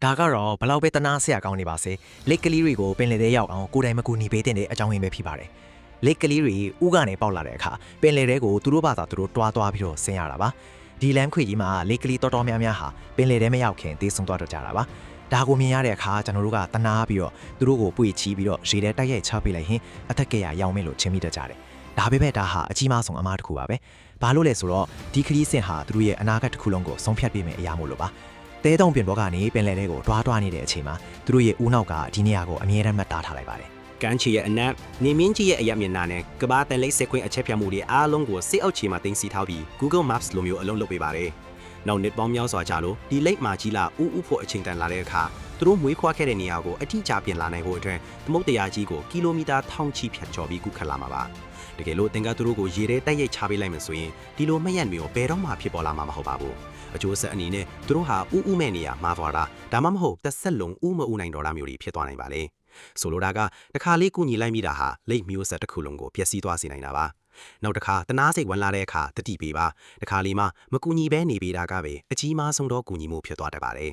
ဒါကတော့ဘလောက်ပဲတနာဆရာကောင်းနေပါစေလက်ကလေးတွေကိုပင်လယ်ထဲရောက်အောင်ကိုယ်တိုင်မကူညီပေးတဲ့အကြောင်းရင်းပဲဖြစ်ပါတယ်လက်ကလေးတွေဥကနေပေါက်လာတဲ့အခါပင်လယ်ထဲကိုသူတို့ဘာသာသူတို့တွားပြီးတော့ဆင်းရတာပါဒီလမ်းခွေကြီးမှာလက်ကလေးတော်များများဟာပင်လယ်ထဲမရောက်ခင်တေးဆုံးသွားတော့ကြတာပါဒါကိုမြင်ရတဲ့အခါကျွန်တော်တို့ကတနာပြီးတော့သူတို့ကိုပွေချီးပြီးတော့ရေထဲတိုက်ရိုက်ချပေးလိုက်ရင်အသက်ကရရောင်မဲလို့ချင်းမိတတ်ကြတယ်ဒါပေမဲ့ဒါဟာအကြီးမားဆုံးအမားတစ်ခုပါပဲဘာလို့လဲဆိုတော့ဒီခရီးစဉ်ဟာသူတို့ရဲ့အနာဂတ်တစ်ခုလုံးကိုဆုံးဖြတ်ပေးမယ်အရာမို့လို့ပါတဲတုံပြင်ဘောကနေပင်လယ်ထဲကိုတွားနေတဲ့အချိန်မှာသူတို့ရဲ့ဦးနောက်ကဒီနေရာကိုအမြဲတမ်းမှတ်သားထားလိုက်ပါတယ်ကမ်းခြေရဲ့အနက်နေမင်းကြီးရဲ့အရက်မျက်နှာနဲ့ကဘာတန်လိပ်စက်ခွင့်အချက်ပြမှုတွေအားလုံးကိုစစ်အုပ်ချေမှာတင်စီထားပြီး Google Maps လိုမျိုးအလုံးလုပ်ပေးပါတယ်။နောက်နှစ်ပေါင်းများစွာကြာလို့ဒီလိပ်မှာကြီးလာဥဖို့အချိန်တန်လာတဲ့အခါသူတို့မွေးခွားခဲ့တဲ့နေရာကိုအထိချပြင်လာနိုင်ဖို့အတွက်သမုတ်တရားကြီးကိုကီလိုမီတာထောင်ချီဖြတ်ကျော်ပြီးကူးခတ်လာမှာပါ။တကယ်လို့တင်ကသူတို့ကိုရေထဲတိုက်ရိုက်ချပေးလိုက်မှဆိုရင်ဒီလိုမရက်မျိုးဘယ်တော့မှဖြစ်ပေါ်လာမှာမဟုတ်ပါဘူး။အကျိုးဆက်အနေနဲ့သူတို့ဟာဥမဲ့နေရာမှာသွားတာဒါမှမဟုတ်တစ်ဆက်လုံးဥမဥနိုင်တော့တာမျိုးတွေဖြစ်သွားနိုင်ပါလေ။ဆိုလိုတာကတခါလေးကူညီလိုက်မိတာဟာလိပ်မျိုးဆက်တစ်ခုလုံးကိုပျက်စီးသွားစေနိုင်တာပါနောက်တစ်ခါတနာစိတ်ဝင်လာတဲ့အခါတတိပေးပါတခါလေးမှမကူညီဘဲနေပေးတာကပဲအကြီးမားဆုံးသောကူညီမှုဖြစ်သွားတတ်ပါတယ်